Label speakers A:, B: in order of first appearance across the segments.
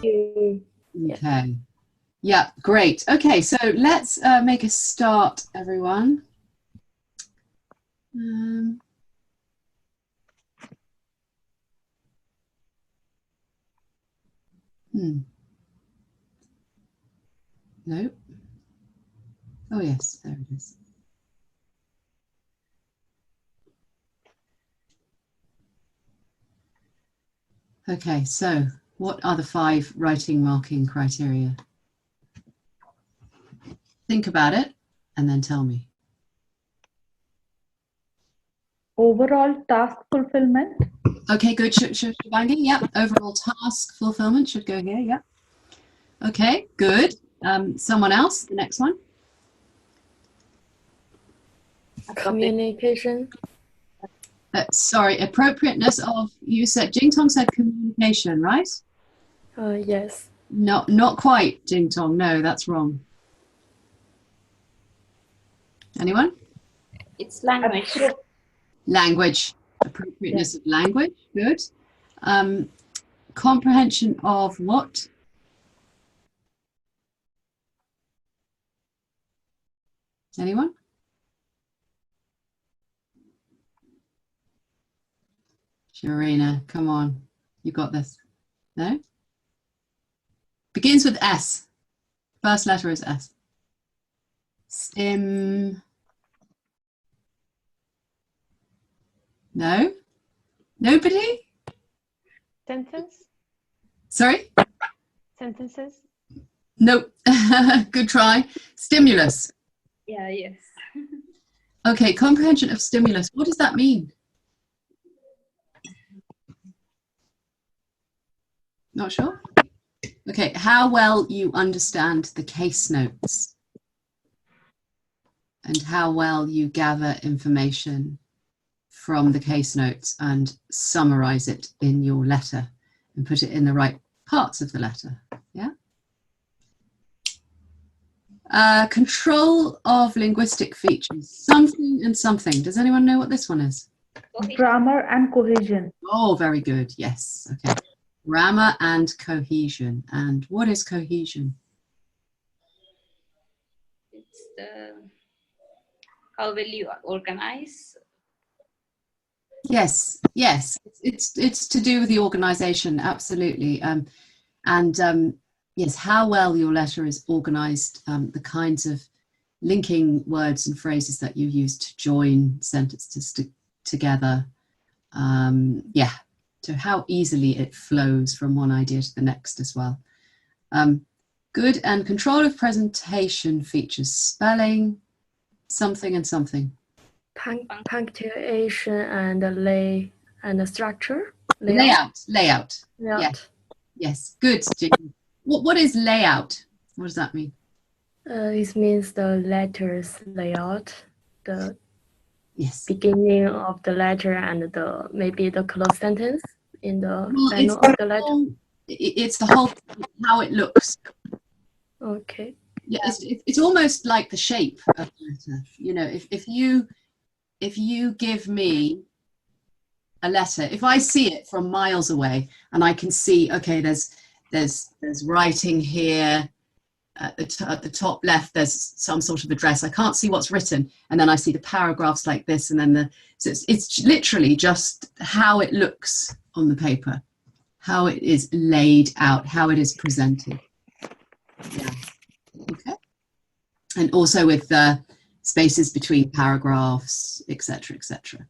A: you.
B: Okay. Yeah, great. Okay, so let's make a start, everyone. No. Oh, yes, there it is. Okay, so what are the 5 writing marking criteria? Think about it and then tell me.
A: Overall task fulfillment.
B: Okay, good. Should banging. Yeah. Overall task fulfillment should go here. Yeah. Okay, good. Someone else, the next one.
C: Communication.
B: Sorry, appropriateness of, you said, Jingtong said communication, right?
C: Yes.
B: No, not quite, Jingtong. No, that's wrong. Anyone?
D: It's language.
B: Language. Appropriateness of language. Good. Comprehension of what? Anyone? Sharina, come on. You got this. No? Begins with S. First letter is S. Stim. No? Nobody?
E: Sentence?
B: Sorry?
E: Sentences?
B: Nope. Good try. Stimulus.
D: Yeah, yes.
B: Okay, comprehension of stimulus. What does that mean? Not sure? Okay, how well you understand the case notes and how well you gather information from the case notes and summarize it in your letter and put it in the right parts of the letter. Yeah? Control of linguistic features. Something and something. Does anyone know what this one is?
A: Grammar and cohesion.
B: Oh, very good. Yes. Okay. Grammar and cohesion. And what is cohesion?
D: It's the how will you organize?
B: Yes, yes. It's to do with the organization, absolutely. Yes, how well your letter is organized, the kinds of linking words and phrases that you use to join sentences together. Yeah, so how easily it flows from one idea to the next as well. Good. And control of presentation features. Spelling, something and something.
C: Punctuation and and structure.
B: Layout.
C: Layout.
B: Yes. Good. What is layout? What does that mean?
C: It means the letters layout, the
B: yes.
C: beginning of the letter and maybe the close sentence in the final of the letter.
B: It's the whole how it looks.
C: Okay.
B: Yeah, it's almost like the shape of the letter. You know, if you give me a letter, if I see it from miles away and I can see, okay, there's writing here at the top left, there's some sort of address. I can't see what's written, and then I see the paragraphs like this, and then so it's literally just how it looks on the paper, how it is laid out, how it is presented. Yeah. Okay. And also with the spaces between paragraphs, etc., etc.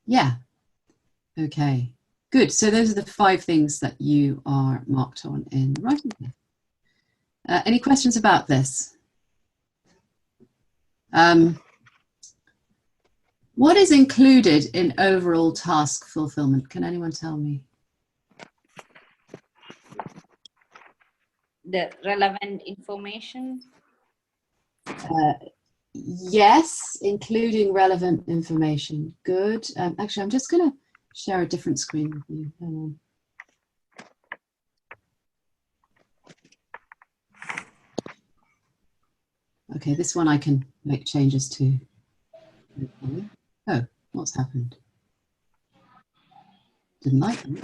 B: Yeah. Okay. Good. So those are the 5 things that you are marked on in writing. Any questions about this? What is included in overall task fulfillment? Can anyone tell me?
D: The relevant information.
B: Yes, including relevant information. Good. Actually, I'm just going to share a different screen with you. Hang on. Okay, this one I can make changes to. Oh, what's happened? Didn't like them.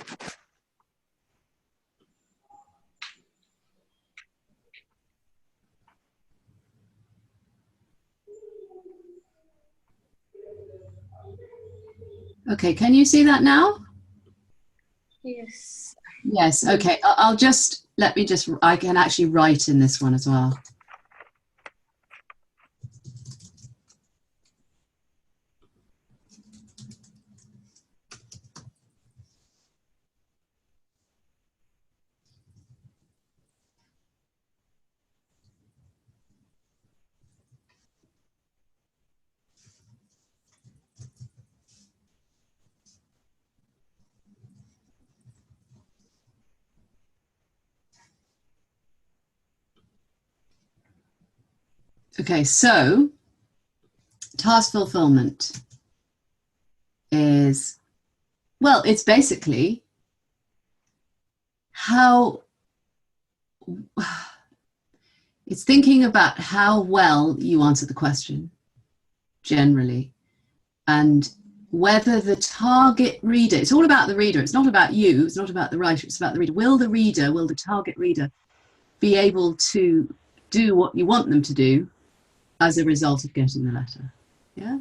B: Okay, can you see that now?
D: Yes.
B: Yes, okay. I'll just, I can actually write in this one as well. Okay, so task fulfillment is, well, it's basically how, it's thinking about how well you answer the question generally, and whether the target reader, it's all about the reader, it's not about you, it's not about the writer, it's about the reader. Will the target reader be able to do what you want them to do as a result of getting the letter? Yeah.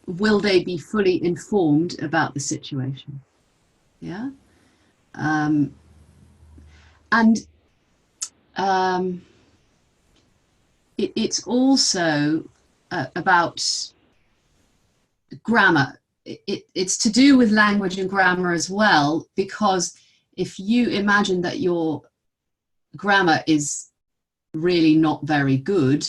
B: Will they be fully informed about the situation? Yeah. It's also about grammar. It's to do with language and grammar as well, because if you imagine that your grammar is really not very good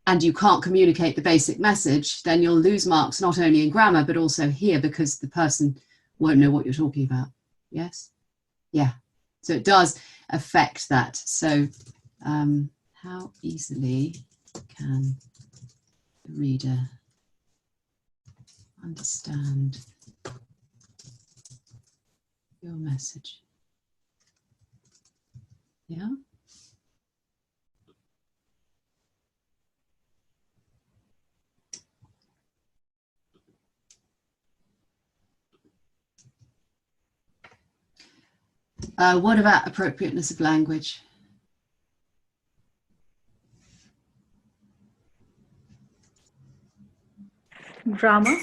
B: and you can't communicate the basic message, then you'll lose marks not only in grammar but also here, because the person won't know what you're talking about. Yes? Yeah. So it does affect that. So how easily can the reader understand your message? Yeah. What about appropriateness of language?
A: Grammar.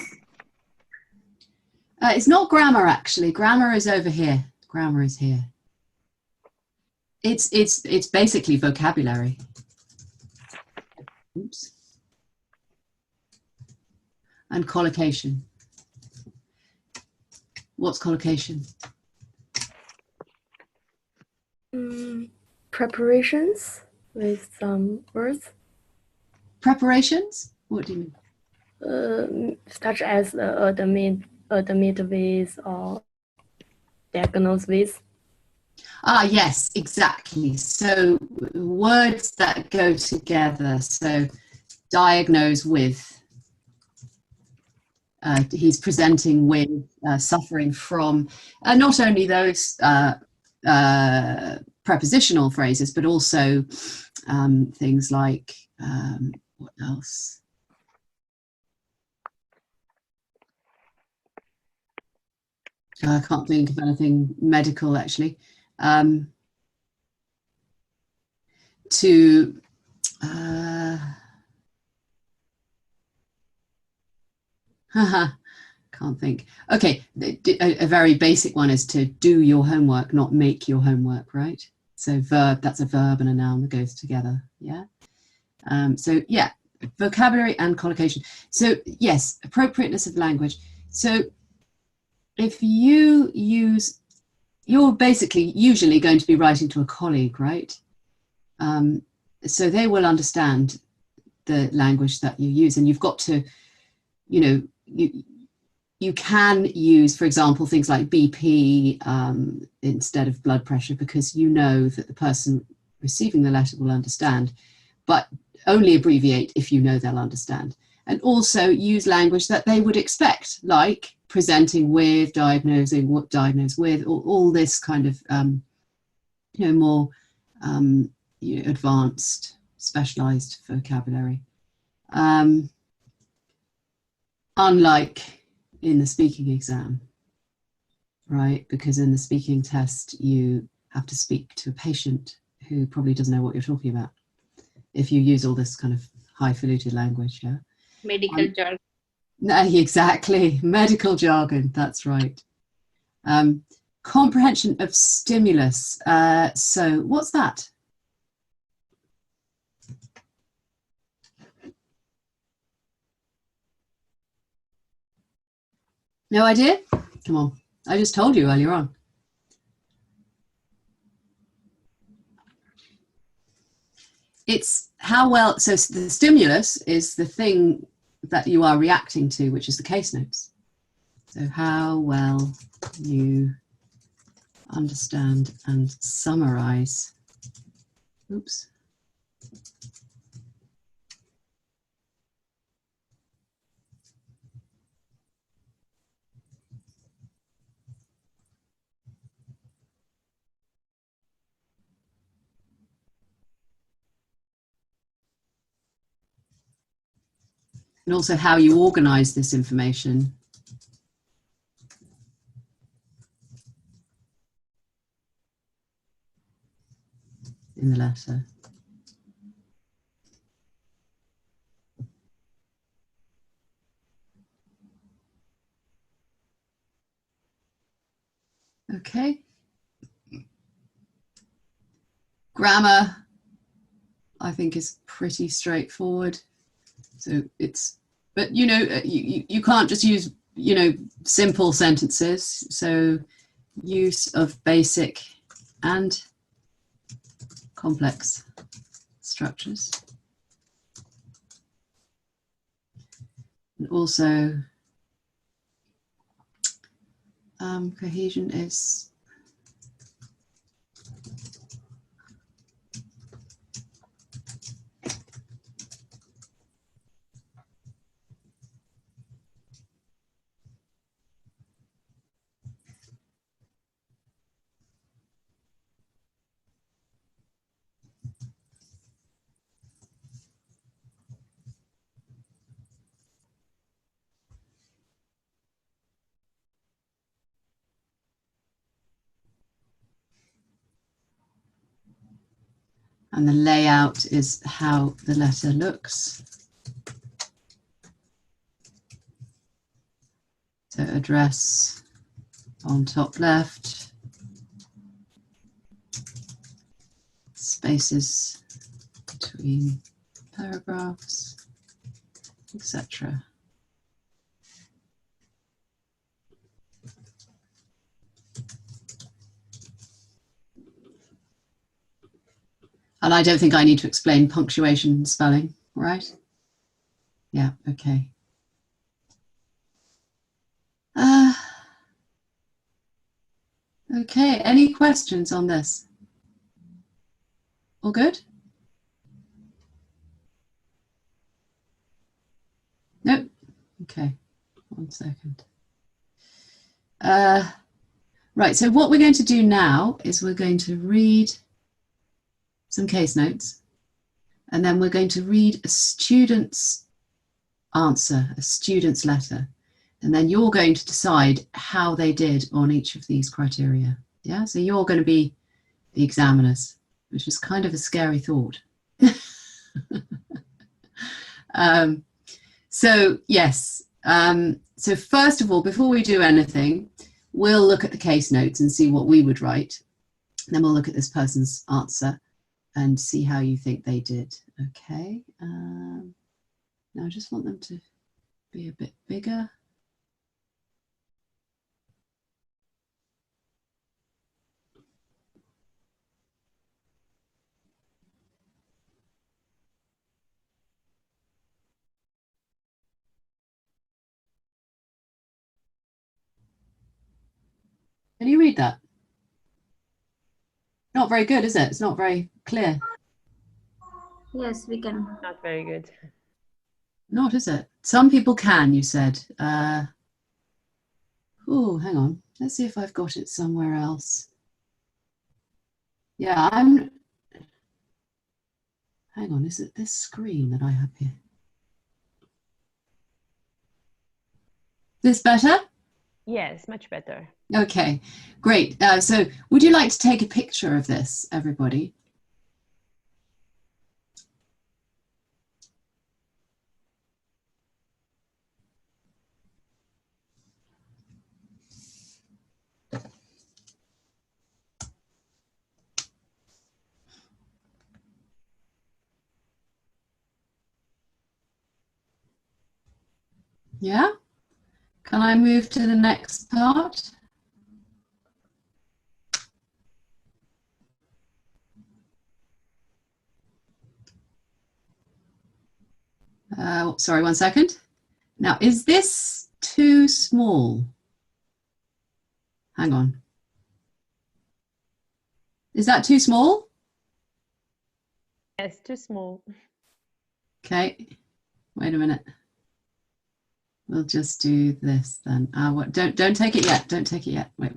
B: It's not grammar, actually. Grammar is over here. Grammar is here. It's basically vocabulary. Oops. And collocation. What's collocation?
C: Preparations with some words,
B: Preparations? What do you mean?
C: such as admit with or diagnose with.
B: Ah, yes, exactly. So words that go together. So diagnose with. He's presenting with suffering from not only those prepositional phrases, but also things like, what else? I can't think of anything medical, actually. Can't think. Okay, a very basic one is to do your homework, not make your homework, right? So verb, that's a verb and a noun that goes together, yeah? So yeah, vocabulary and collocation. So yes, appropriateness of language. So if you use, you're basically usually going to be writing to a colleague, right? So they will understand the language that you use, and you've got to, you know, you can use, for example, things like BP instead of blood pressure, because you know that the person receiving the letter will understand, but only abbreviate if you know they'll understand. And also use language that they would expect, like presenting with, diagnosing, what diagnose with, all this kind of, you know, more you know, advanced, specialized vocabulary. Unlike in the speaking exam, right? Because in the speaking test, you have to speak to a patient who probably doesn't know what you're talking about if you use all this kind of highfalutin language, yeah?
D: Medical jargon.
B: No, exactly. Medical jargon. That's right. Comprehension of stimulus. So what's that? No idea? Come on. I just told you earlier on. It's how well, so the stimulus is the thing that you are reacting to, which is the case notes. So how well you understand and summarize. Oops. And also how you organize this information. In the letter. Okay. Grammar, I think, is pretty straightforward. So it's, but you know, you can't just use, you know, simple sentences. So use of basic and complex structures. And also cohesion is and the layout is how the letter looks. So address on top left, spaces between paragraphs, etc. And I don't think I need to explain punctuation and spelling, right? Yeah, okay. Okay, any questions on this? All good? Nope. Okay, 1 second. Right, so what we're going to do now is we're going to read some case notes, and then we're going to read a student's answer, a student's letter, and then you're going to decide how they did on each of these criteria. Yeah, so you're going to be the examiners, which is kind of a scary thought. So yes, so first of all, before we do anything, we'll look at the case notes and see what we would write. And then we'll look at this person's answer and see how you think they did. Okay. Now I just want them to be a bit bigger. Can you read that? Not very good, is it? It's not very clear.
F: Yes, we can.
E: Not very good.
B: Not, is it? Some people can, you said. Oh, hang on. Let's see if I've got it somewhere else. Yeah, hang on, is it this screen that I have here? This better?
E: Yes, much better.
B: Okay, great. So would you like to take a picture of this, everybody? Yeah? Can I move to the next part? Sorry, 1 second. Now, is this too small? Hang on. Is that too small?
E: Yes, too small.
B: Okay, wait a minute. We'll just do this then. Don't take it yet. Don't take it yet. Wait.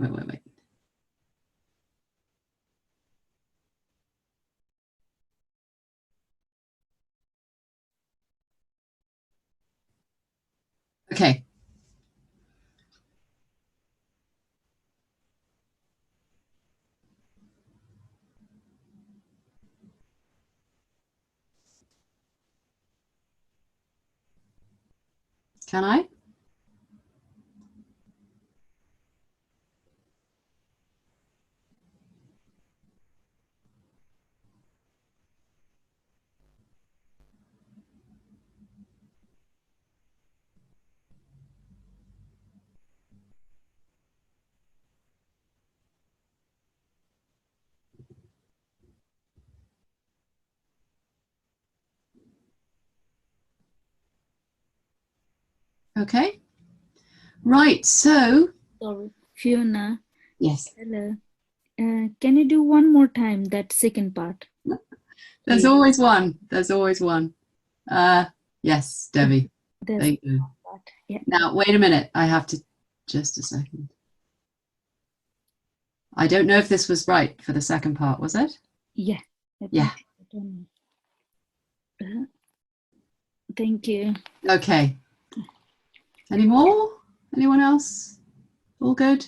B: Okay. Can I? Okay. Right, so.
G: Sorry. Fiona,
B: Yes.
G: hello. Can you do one more time that second part?
B: There's
G: Please.
B: always one. There's always one. Yes, Debbie.
G: There's
B: There you go.
G: part. Yeah.
B: Now, wait a minute. I have to, just a second. I don't know if this was right for the second part, was it?
G: Yeah. I
B: Yeah.
G: don't know. Thank you.
B: Okay. Any more? Anyone else? All good?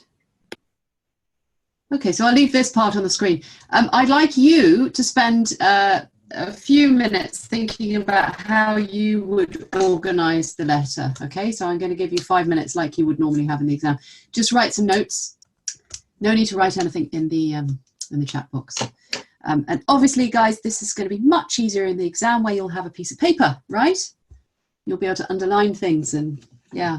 B: Okay, so I'll leave this part on the screen. I'd like you to spend a few minutes thinking about how you would organize the letter. Okay, so I'm going to give you 5 minutes like you would normally have in the exam. Just write some notes. No need to write anything in the chat box. And obviously, guys, this is going to be much easier in the exam where you'll have a piece of paper, right? You'll be able to underline things and yeah.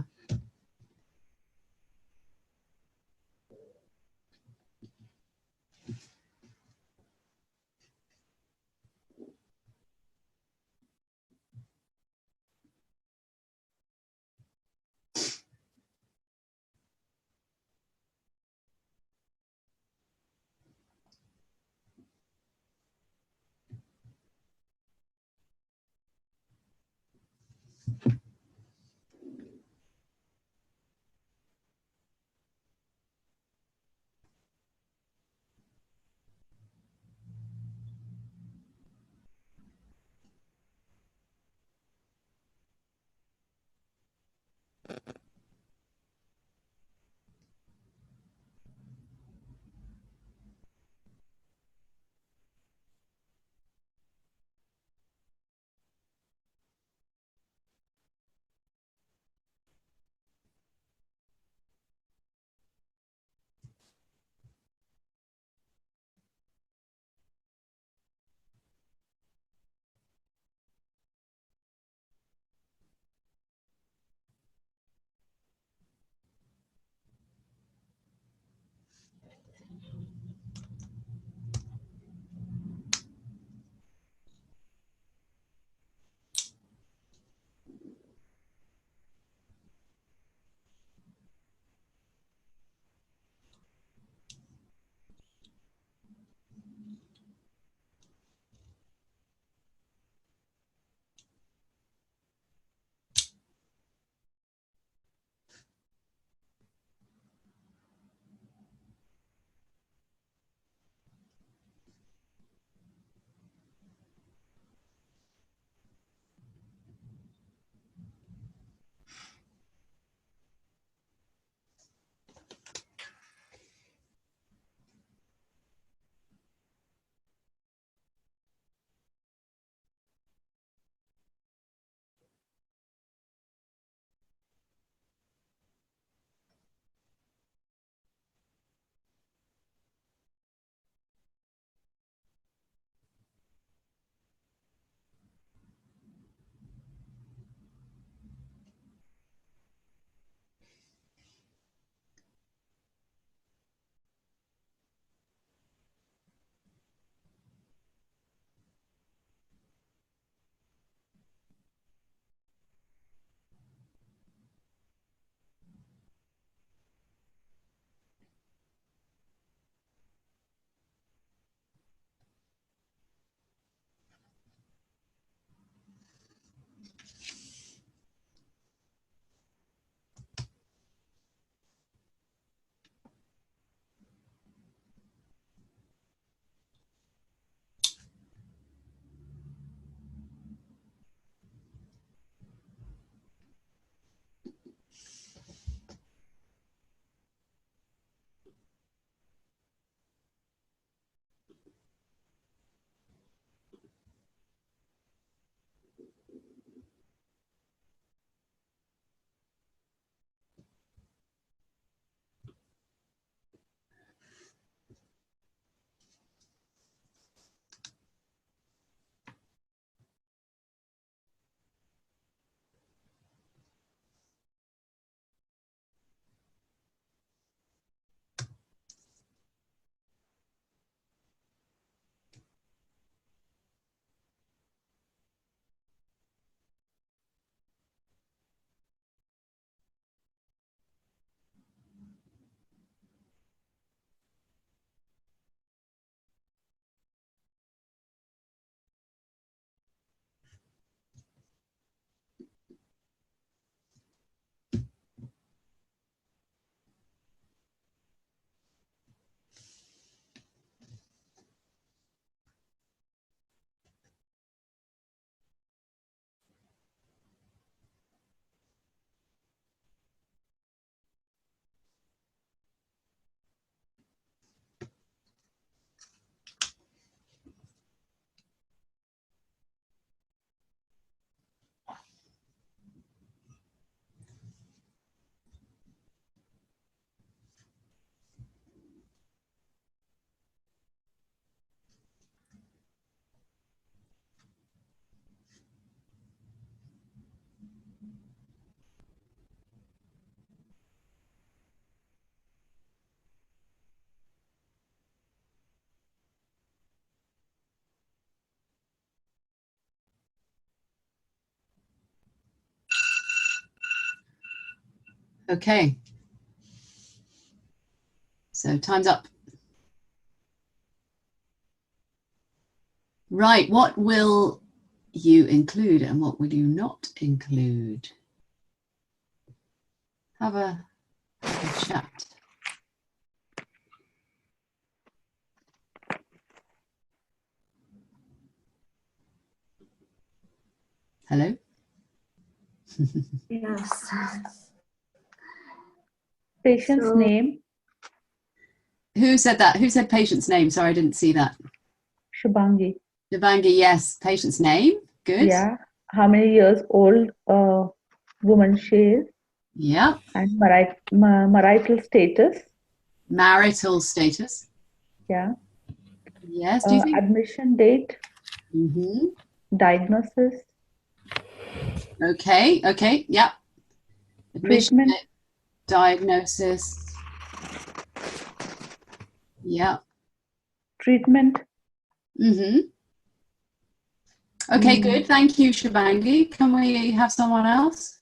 B: Okay. So time's up. Right, what will you include and what will you not include? Have a chat. Hello?
F: Yes.
A: Patient's
F: So-
A: name,
B: Who said that? Who said patient's name? Sorry, I didn't see that.
A: Shubangi.
B: Devangi, yes. Patient's name. Good.
A: Yeah. How many years old woman she is,
B: Yeah.
A: and marital status.
B: Marital status.
A: Yeah.
B: Yes. Do you think?
A: Admission date,
B: Mm-hmm.
A: diagnosis,
B: Okay. Okay. Yeah. Admission,
A: treatment,
B: diagnosis. Yeah.
A: treatment.
B: Mm-hmm. Okay, good. Thank you, Shabangi. Can we have someone else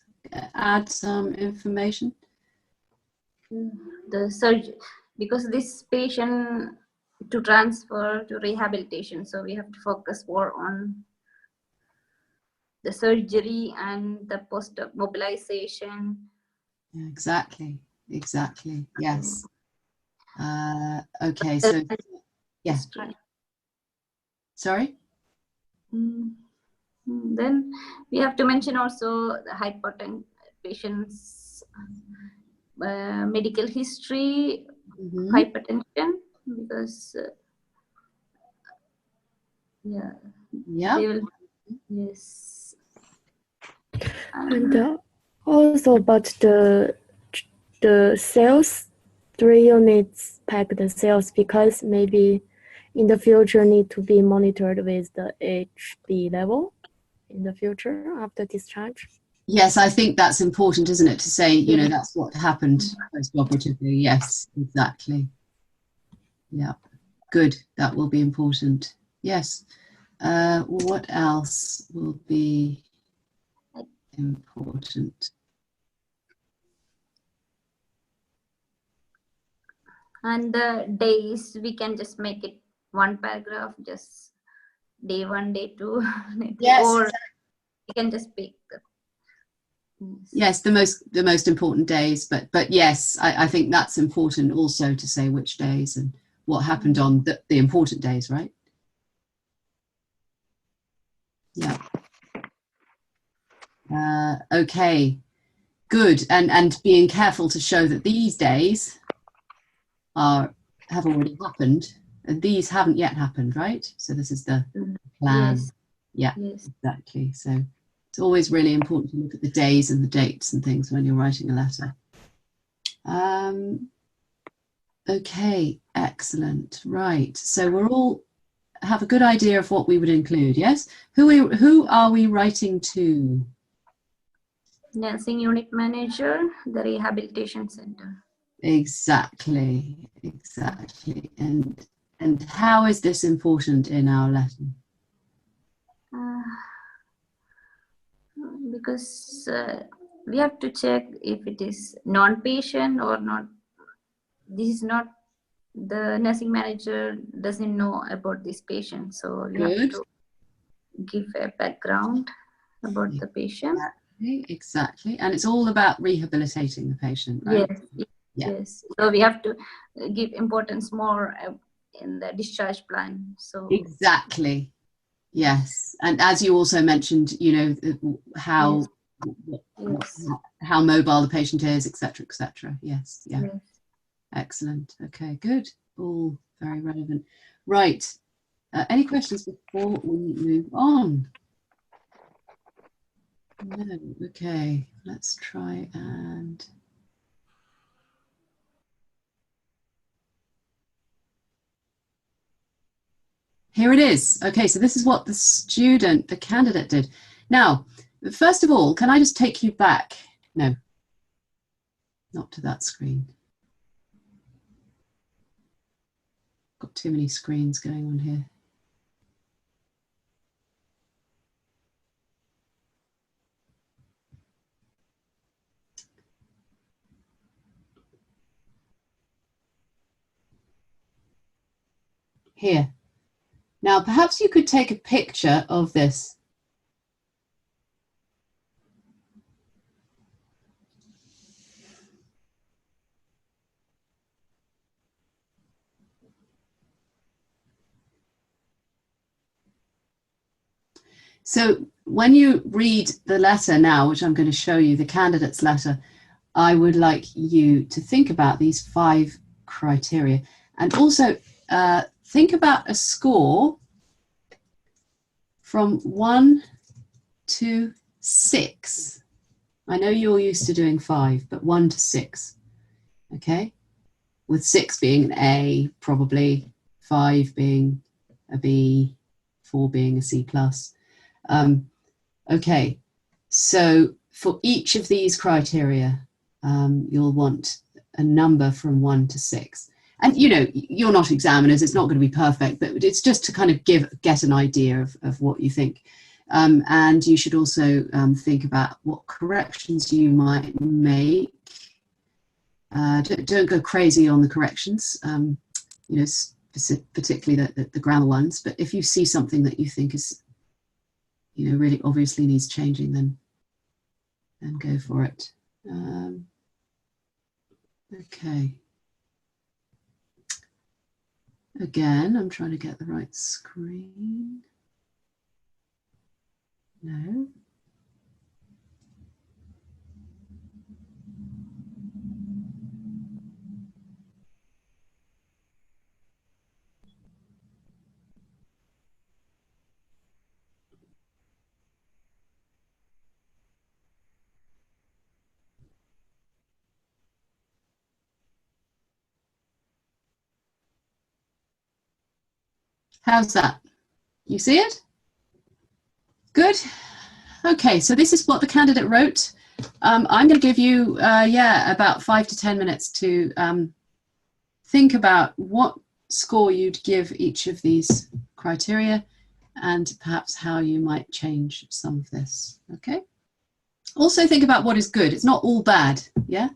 B: add some information?
F: The surgery, because this patient to transfer to rehabilitation, so we have to focus more on the surgery and the post-op mobilization.
B: Exactly. Exactly. Yes. Okay. So, yeah.
F: History.
B: Sorry.
F: Then we have to mention also the hypertension patient's medical history,
B: Mm-hmm.
F: hypertension, because yeah,
B: Yeah.
F: they will, yes.
C: And also about the sales, 3 units packed sales, because maybe in the future need to be monitored with the HB level in the future after discharge.
B: Yes, I think that's important, isn't it? To say, you know, that's what happened post-operatively. Yes, exactly. Yeah, good. That will be important. Yes. What else will be important?
F: And the days, we can just make it one paragraph, just day 1, day 2,
B: Yes.
F: or we can just pick the,
B: yes, the most important days. But yes, I think that's important also to say which days and what happened on the important days, right? Yeah. Okay. Good. And being careful to show that these days have already happened and these haven't yet happened, right? So this is the plan.
F: yes.
B: Yeah,
F: Yes.
B: exactly. So it's always really important to look at the days and the dates and things when you're writing a letter. Okay, excellent. Right. So we're all have a good idea of what we would include, yes? Who are we writing to?
F: Nursing unit manager, the rehabilitation center.
B: Exactly. And how is this important in our letter?
F: Because we have to check if it is non-patient or not. This is not, the nursing manager doesn't know about this patient, so we have
B: Good.
F: to give a background about the patient.
B: Exactly. And it's all about rehabilitating the patient, right?
F: Yes,
B: Yeah.
F: yes. So we have to give importance more in the discharge plan. So
B: Exactly. Yes. And as you also mentioned, you know, how
F: yes.
B: how mobile the patient is, etc., etc. Yes. Yeah.
F: Yes.
B: Excellent. Okay, good. All very relevant. Right. Any questions before we move on? No. Okay, let's try and here it is. Okay, so this is what the candidate did. Now, first of all, can I just take you back? No, not to that screen. Got too many screens going on here. here. Now, perhaps you could take a picture of this. So when you read the letter now, which I'm going to show you, the candidate's letter, I would like you to think about these 5 criteria, and also think about a score from 1 to 6. I know you're used to doing 5, but 1 to 6, okay? With 6 being an A, probably, 5 being a B, 4 being a C+. Okay, so for each of these criteria, you'll want a number from 1 to 6. And you know, you're not examiners, it's not going to be perfect, but it's just to kind of get an idea of what you think. And you should also think about what corrections you might make. Don't go crazy on the corrections, you know, particularly the grammar ones, but if you see something that you think is, you know, really obviously needs changing, then go for it. Okay. Again, I'm trying to get the right screen. No. How's that? You see it? Good. Okay, so this is what the candidate wrote. I'm going to give you, yeah, about 5 to 10 minutes to think about what score you'd give each of these criteria and perhaps how you might change some of this, okay? Also think about what is good. It's not all bad, yeah?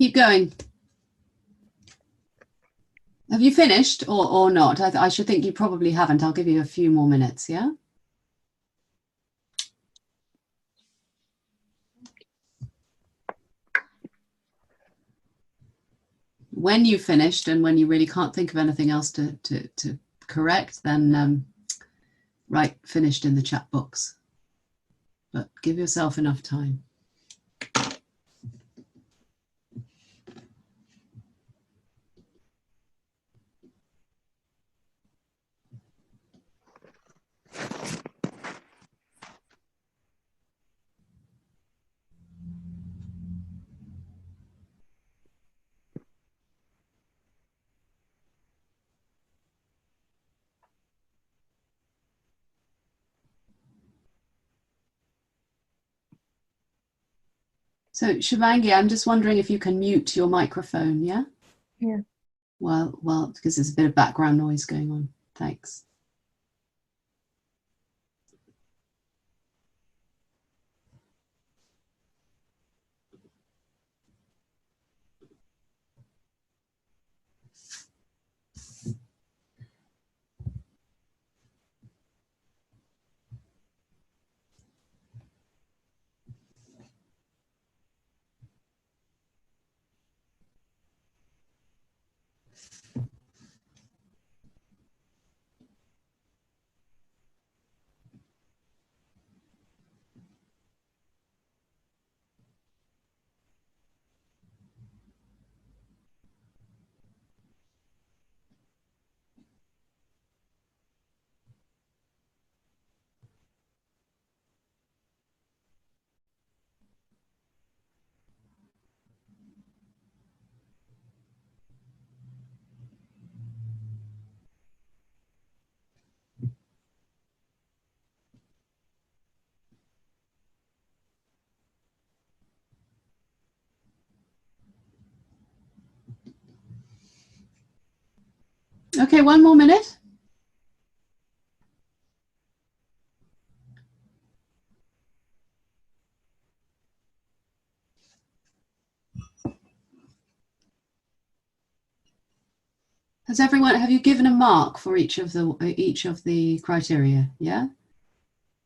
B: Keep going. Have you finished or not? I should think you probably haven't. I'll give you a few more minutes, yeah? When you've finished and when you really can't think of anything else to correct, then write finished in the chat box. But give yourself enough time. So Shivangi, I'm just wondering if you can mute your microphone, yeah?
C: Yeah.
B: Well, because there's a bit of background noise going on. Thanks. Okay, one more minute. Have you given a mark for each of the criteria? Yeah,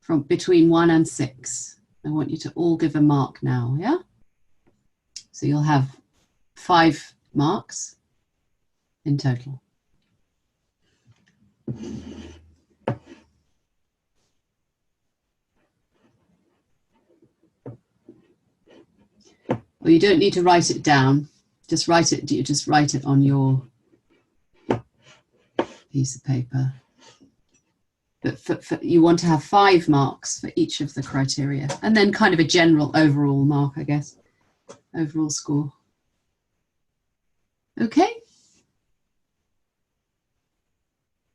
B: from between 1 and 6. I want you to all give a mark now. Yeah. So you'll have 5 marks in total. Well, you don't need to write it down. Just write it. You just write it on your piece of paper. But you want to have 5 marks for each of the criteria, and then kind of a general overall mark, I guess. Overall score. Okay.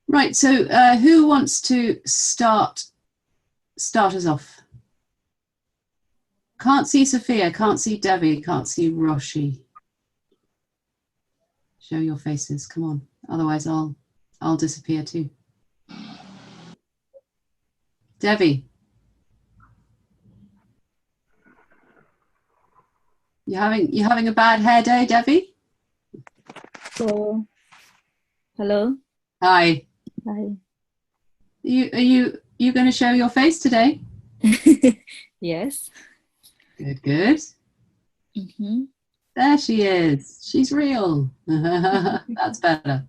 B: Right. So who wants to start us off? Can't see Sophia. Can't see Devi. Can't see Roshi. Show your faces. Come on. Otherwise, I'll disappear too. Devi. You having a bad hair day, Devi?
G: So, hello.
B: Hi.
G: Hi.
B: Are you going to show your face today?
G: Yes.
B: Good.
G: Mm-hmm.
B: There she is. She's real. That's better.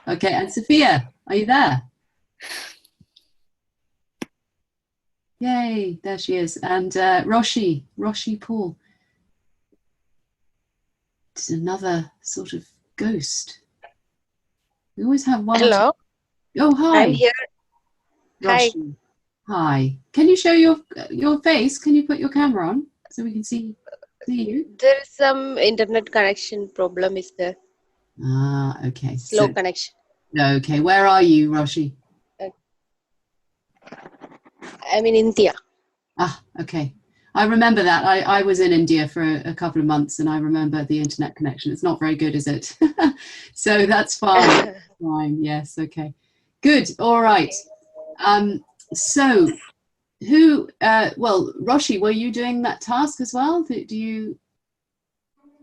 B: Okay, and Sophia, are you there? Yay, there she is. And Roshi Paul. It's another sort of ghost. We always have one.
H: Hello.
B: Oh, hi.
H: I'm here.
B: Roshi. Hi. Can you show your face? Can you put your camera on so we can see you?
H: There is some internet connection problem, is there?
B: Ah, okay.
H: Slow connection.
B: Okay, where are you, Roshi?
H: I'm in India.
B: Ah, okay. I remember that. I was in India for a couple of months, and I remember the internet connection. It's not very good, is it? So that's fine. Fine. Yes. Okay. Good. All right. So who? Well, Roshi, were you doing that task as well? Do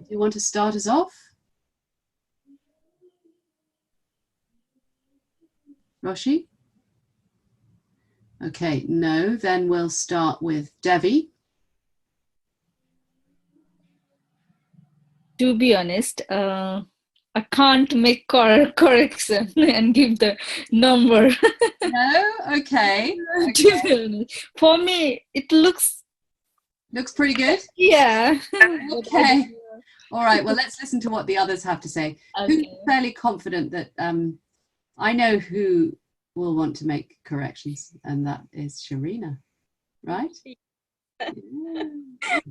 B: Do you want to start us off? Roshi? Okay, no, then we'll start with Devi.
G: To be honest, I can't make correction and give the number.
B: No? Okay.
G: To be honest. For me, it looks,
B: Looks pretty good?
G: yeah.
B: Okay. All right, well, let's listen to what the others have to say. Who's
G: Okay.
B: fairly confident that I know who will want to make corrections, and that is Sharina, right?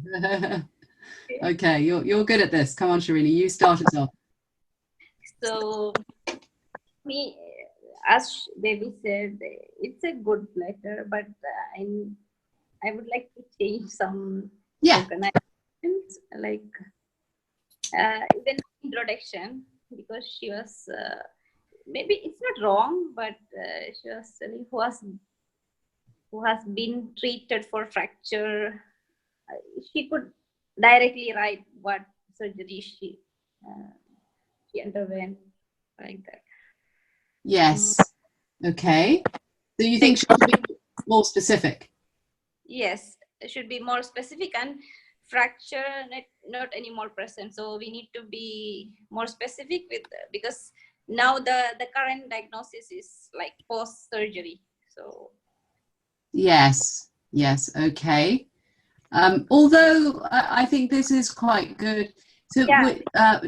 B: Yeah. Okay, you're good at this. Come on, Sharina, you start us off.
F: So, me, as Devi said, it's a good letter, but I would like to change some
B: Yeah.
F: organizations, like even introduction, because she was maybe it's not wrong, but she was telling who has been treated for fracture. She could directly write what surgery she underwent, like that.
B: Yes. Okay. So you think she should be more specific?
F: Yes, it should be more specific, and fracture not anymore present. So we need to be more specific with, because now the current diagnosis is like post surgery. So
B: Yes. Yes. Okay. Although I think this is quite good. So
F: yeah,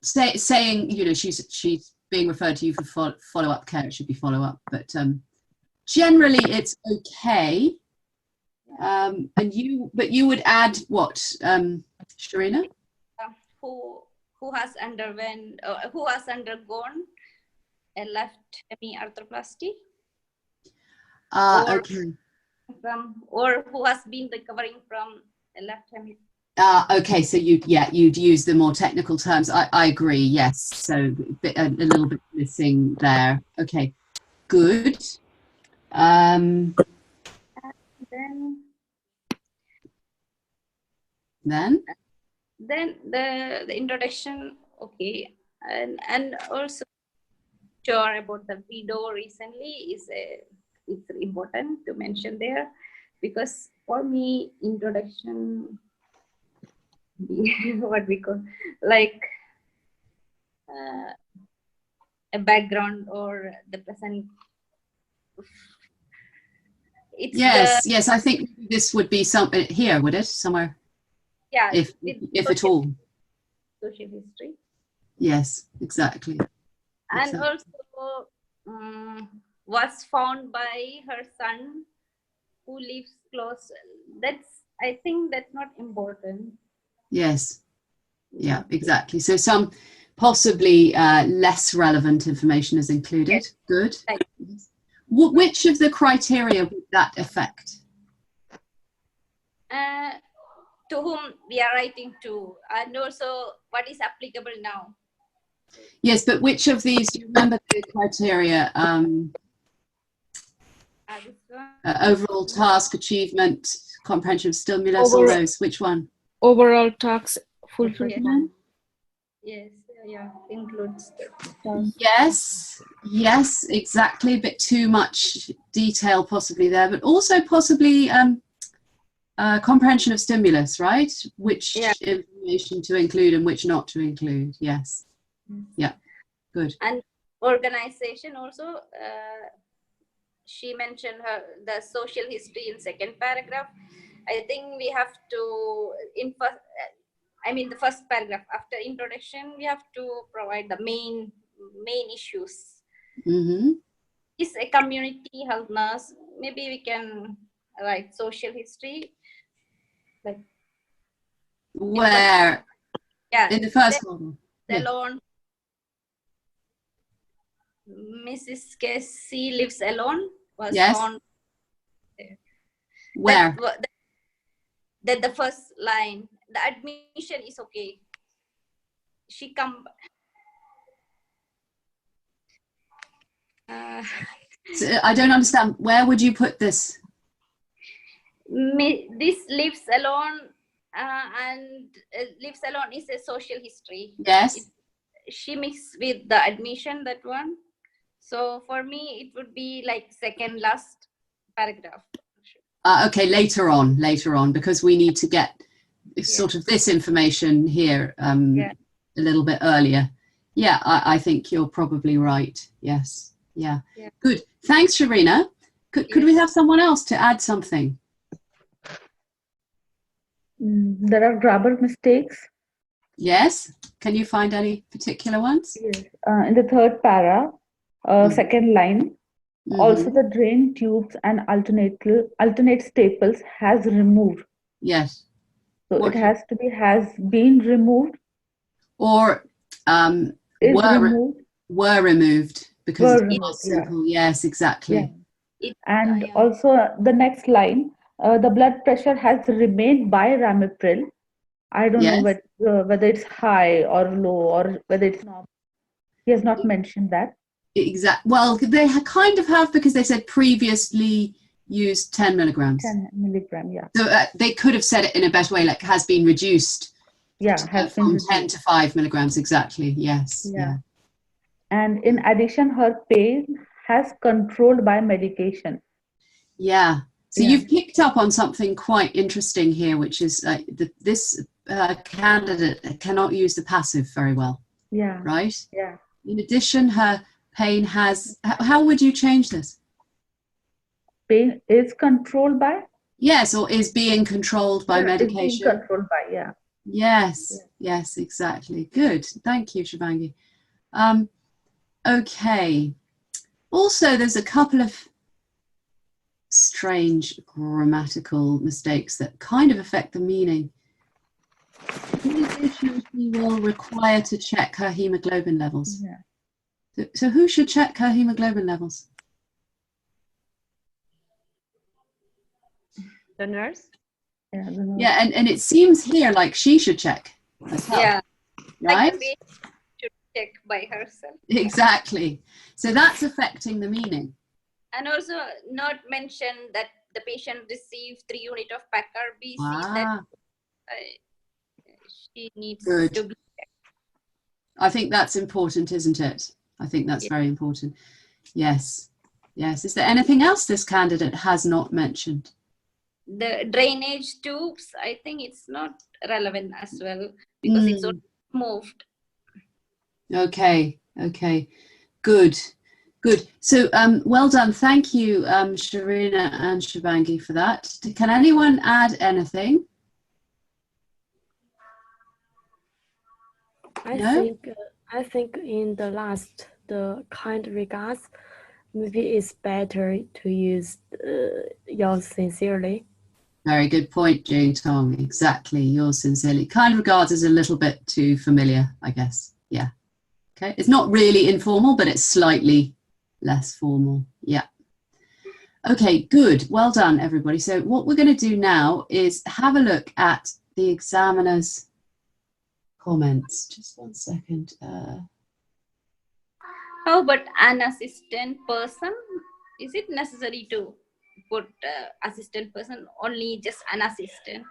B: saying, you know, she's being referred to you for follow-up care, it should be follow-up, but generally it's okay. But you would add what, Sharina?
F: who has undergone a left hemi arthroplasty, or
B: Okay.
F: or who has been recovering from a left hemi.
B: Okay, so you'd use the more technical terms. I agree. Yes, so a little bit missing there. Okay, good.
F: Then the introduction, okay, and also sure about the video recently is it's important to mention there, because for me introduction what we call like a background or the present. It's
B: yes. I think this would be something here, would it? Somewhere,
F: yeah,
B: if at all.
F: social history.
B: Yes, exactly.
F: And
B: Exactly.
F: also was found by her son who lives close. I think that's not important.
B: Yes. Yeah, exactly. So some possibly less relevant information is included.
F: Yes.
B: Good.
F: Right.
B: Which of the criteria would that affect?
F: To whom we are writing to, and also what is applicable now.
B: Yes, but which of these, do you remember the criteria?
F: This one.
B: Overall task, achievement, comprehension of stimulus, all those, which one?
G: Overall task fulfillment.
F: Yes, yeah, includes the
B: Yes, exactly. A bit too much detail possibly there, but also possibly comprehension of stimulus, right? Which information to include and which not to include. Yes. Yeah, good.
F: And organization also, she mentioned the social history in second paragraph. I think we have to, the first paragraph after introduction, we have to provide the main issues.
B: Mm-hmm.
F: Is a community health nurse. Maybe we can write social history. Like
B: where? In the first model.
F: Alone. Mrs. Casey lives alone. Was found.
B: Where?
F: That the first line. The admission is okay. She come.
B: So I don't understand. Where would you put this?
F: This lives alone, and lives alone is a social history.
B: Yes.
F: She mixed with the admission, that one. So for me, it would be like second last paragraph.
B: Okay, later on, because we need to get sort of this information here a little bit earlier. Yeah, I think you're probably right. Yes. Yeah. Good. Thanks, Sharina. Could we have someone else to add something?
A: There are grammar mistakes.
B: Yes. Can you find any particular ones?
A: Yes. In the third para, second line, also the drain tubes and alternate staples has removed.
B: Yes.
A: So it has to be has been removed.
B: Or
A: Is removed.
B: Were removed because
A: Were
B: it's
A: removed,
B: not simple. Yes, exactly.
A: Yeah. And also the next line, the blood pressure has remained by ramipril. I don't know whether it's high or low or whether it's normal. He has not mentioned that.
B: Well, they kind of have, because they said previously used 10 milligrams.
A: 10 milligram, yeah.
B: So they could have said it in a better way, like has been reduced.
A: Yeah, has been
B: from
A: reduced.
B: 10 to 5 milligrams, exactly. Yes.
A: Yeah. And in addition, her pain has controlled by medication.
B: Yeah. So you've picked up on something quite interesting here, which is this candidate cannot use the passive very well.
A: Yeah.
B: Right?
A: Yeah.
B: In addition, her pain has, how would you change this?
A: Pain is controlled by?
B: Yes, or is being controlled by medication.
A: Is being controlled by, yeah.
B: Yes, yes, exactly. Good. Thank you, Shivangi. Okay. Also, there's a couple of strange grammatical mistakes that kind of affect the meaning. In addition, she will require to check her hemoglobin levels.
A: Yeah.
B: So who should check her hemoglobin levels?
E: The nurse?
A: Yeah, the nurse.
B: Yeah, and it seems here like she should check herself.
F: Yeah.
B: Right?
F: Like the patient should check by herself.
B: Exactly. So that's affecting the meaning.
F: And also not mention that the patient received 3 units of Packard BC, that she needs to be checked.
B: I think that's important, isn't it? I think that's very important. Yes. Yes. Is there anything else this candidate has not mentioned?
F: The drainage tubes, I think it's not relevant as well, because it's already moved.
B: Okay. Okay. Good. Good. So well done. Thank you, Sharina and Shivangi, for that. Can anyone add anything?
C: I think in the last, the kind regards, maybe it's better to use yours sincerely.
B: Very good point, Jane Tong. Exactly. Yours sincerely. Kind regards is a little bit too familiar, I guess. Yeah. Okay. It's not really informal, but it's slightly less formal. Yeah. Okay, good. Well done, everybody. So what we're going to do now is have a look at the examiner's comments. Just one second.
F: How about an assistant person? Is it necessary to put assistant person, only just an assistant?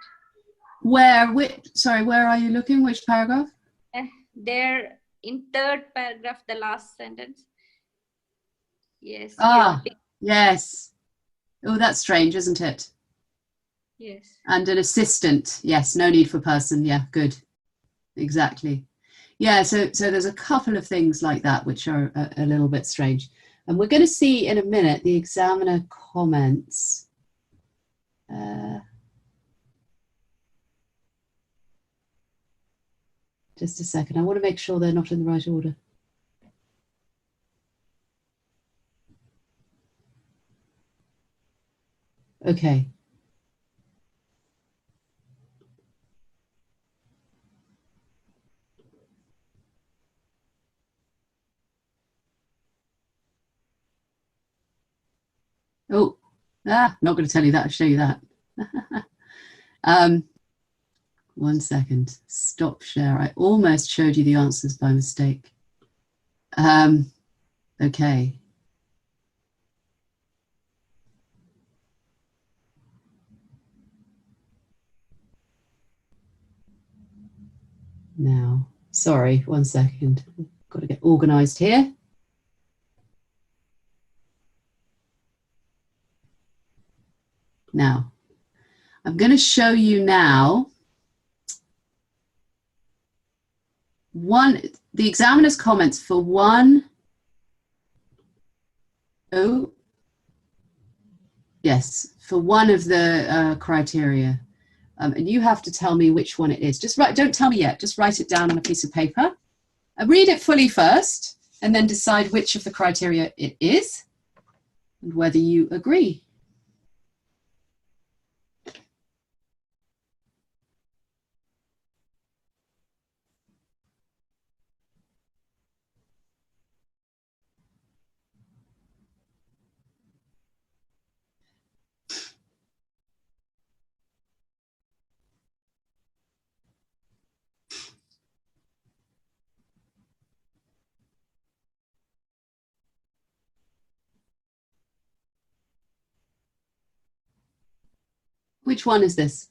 B: Where are you looking? Which paragraph?
F: There in third paragraph, the last sentence. Yes.
B: Yes. Oh, that's strange, isn't it?
F: Yes.
B: And an assistant. Yes, no need for person. Yeah, good. Exactly. Yeah, so there's a couple of things like that which are a little bit strange. And we're going to see in a minute the examiner comments. Just a second. I want to make sure they're not in the right order. Okay. Oh, not going to tell you that. I'll show you that. One second. Stop share. I almost showed you the answers by mistake. Okay. Now, sorry, 1 second. Got to get organized here. Now, I'm going to show you now the examiner's comments for one. Oh, yes, for one of the criteria. And you have to tell me which one it is. Just write, don't tell me yet, just write it down on a piece of paper. Read it fully first, and then decide which of the criteria it is, and whether you agree. Which one is this?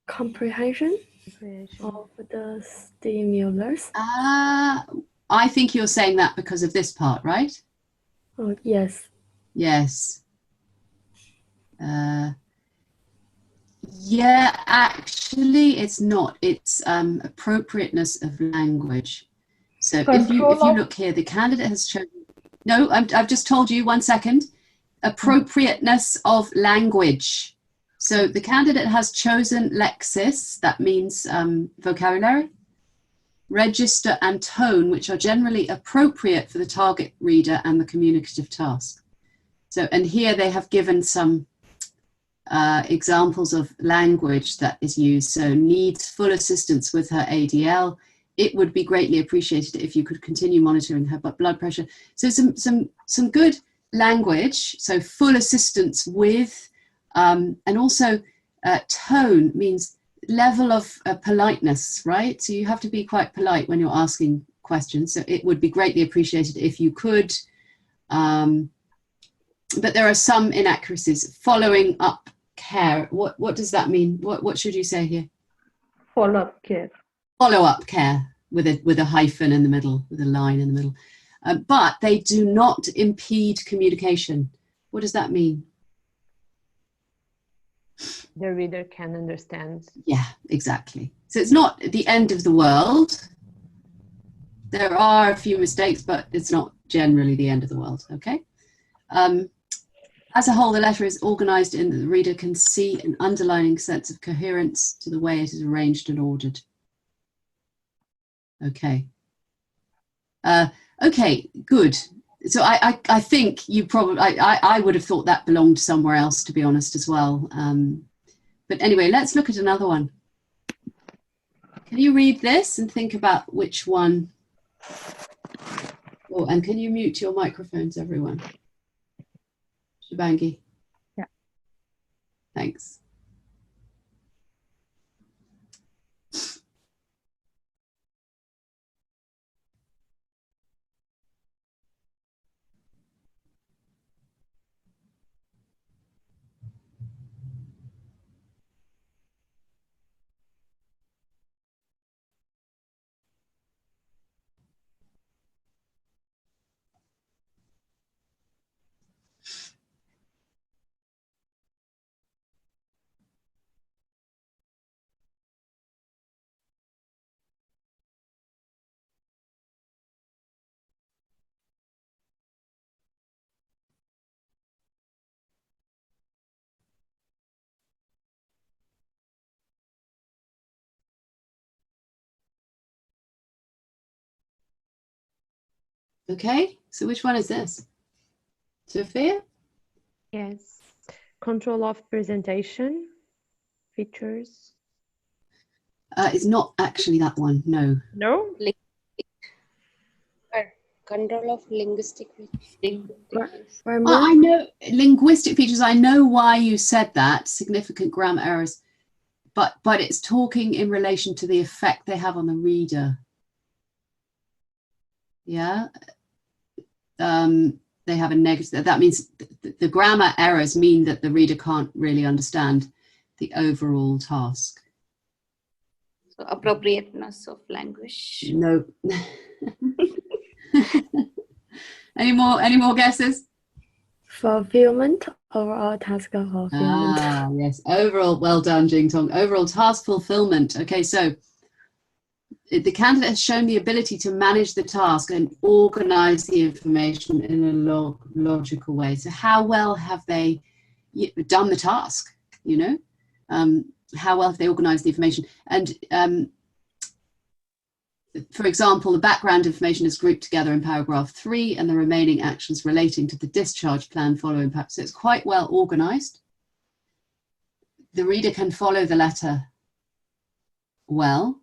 C: Comprehension of the stimulus.
B: I think you're saying that because of this part, right?
C: Oh, yes.
B: Yes. Yeah, actually, it's not. It's appropriateness of language. So if you look here, the candidate has chosen. No, I've just told you. 1 second. Appropriateness of language. So the candidate has chosen lexis. That means vocabulary, register, and tone, which are generally appropriate for the target reader and the communicative task. So, and here they have given some examples of language that is used. So needs full assistance with her ADL. It would be greatly appreciated if you could continue monitoring her blood pressure. So some good language. So full assistance with, and also tone means level of politeness, right? So you have to be quite polite when you're asking questions. So it would be greatly appreciated if you could, but there are some inaccuracies. Following up care. What does that mean? What should you say here?
A: Follow-up care.
B: Follow-up care with a hyphen in the middle, with a line in the middle. But they do not impede communication. What does that mean?
E: The reader can understand.
B: Yeah, exactly. So it's not the end of the world. There are a few mistakes, but it's not generally the end of the world, okay? As a whole, the letter is organized in that the reader can see an underlying sense of coherence to the way it is arranged and ordered. Okay. Okay, good. So I think you probably, I would have thought that belonged somewhere else, to be honest, as well. But anyway, let's look at another one. Can you read this and think about which one? Oh, and can you mute your microphones, everyone? Shibangi.
A: Yeah.
B: Thanks. Okay, so which one is this? Sophia?
E: Yes. Control of presentation, features.
B: It's not actually that one, no.
E: No?
H: Control of linguistic features.
B: Well, I know linguistic features. I know why you said that, significant grammar errors, but it's talking in relation to the effect they have on the reader. Yeah. They have a negative. That means the grammar errors mean that the reader can't really understand the overall task.
F: So appropriateness of language.
B: No. Any more guesses?
C: Fulfillment, overall task fulfillment.
B: Ah, yes. Overall, well done, Jing Tong. Overall task fulfillment. Okay, so the candidate has shown the ability to manage the task and organize the information in a logical way. So how well have they done the task, you know? How well have they organized the information? And for example, the background information is grouped together in paragraph 3 and the remaining actions relating to the discharge plan follow in paragraph. So it's quite well organized. The reader can follow the letter well.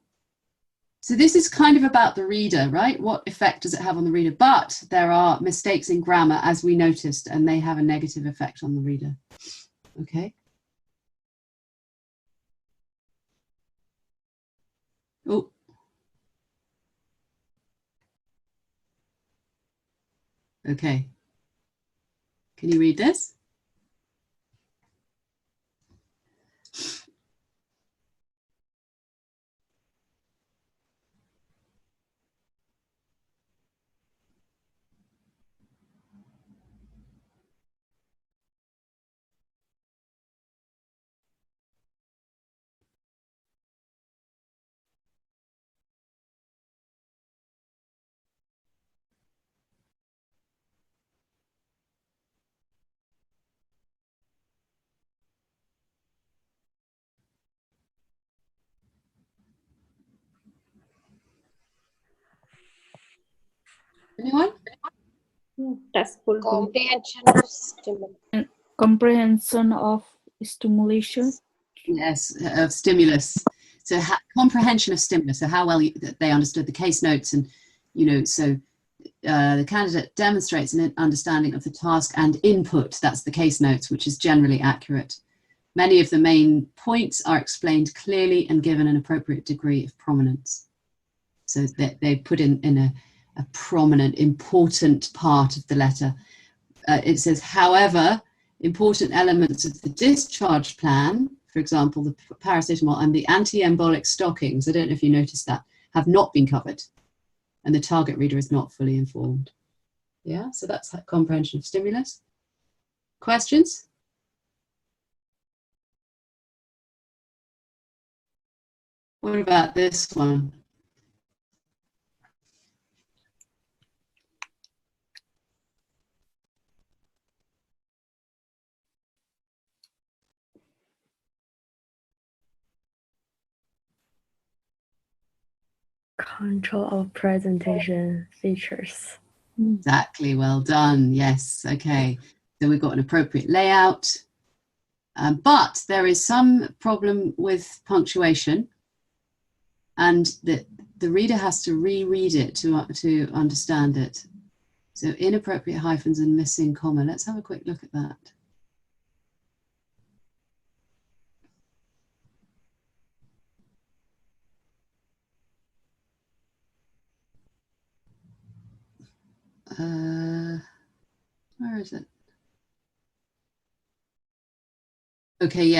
B: So this is kind of about the reader, right? What effect does it have on the reader? But there are mistakes in grammar, as we noticed, and they have a negative effect on the reader. Okay. Oh. Okay. Can you read this? Anyone?
H: Comprehension of stimulus.
G: Comprehension of stimulation.
B: Yes, of stimulus. So comprehension of stimulus. So how well they understood the case notes, and you know, so the candidate demonstrates an understanding of the task and input. That's the case notes, which is generally accurate. Many of the main points are explained clearly and given an appropriate degree of prominence. So that they put in a prominent, important part of the letter. It says, however, important elements of the discharge plan, for example, the paracetamol and the anti-embolic stockings, I don't know if you noticed that, have not been covered. And the target reader is not fully informed. Yeah, so that's that comprehension of stimulus. Questions? What about this one?
C: Control of presentation features.
B: Exactly, well done. Yes, okay. So we've got an appropriate layout, but there is some problem with punctuation, and the reader has to reread it to understand it. So inappropriate hyphens and missing comma. Let's have a quick look at that. Where is it? Okay, yeah.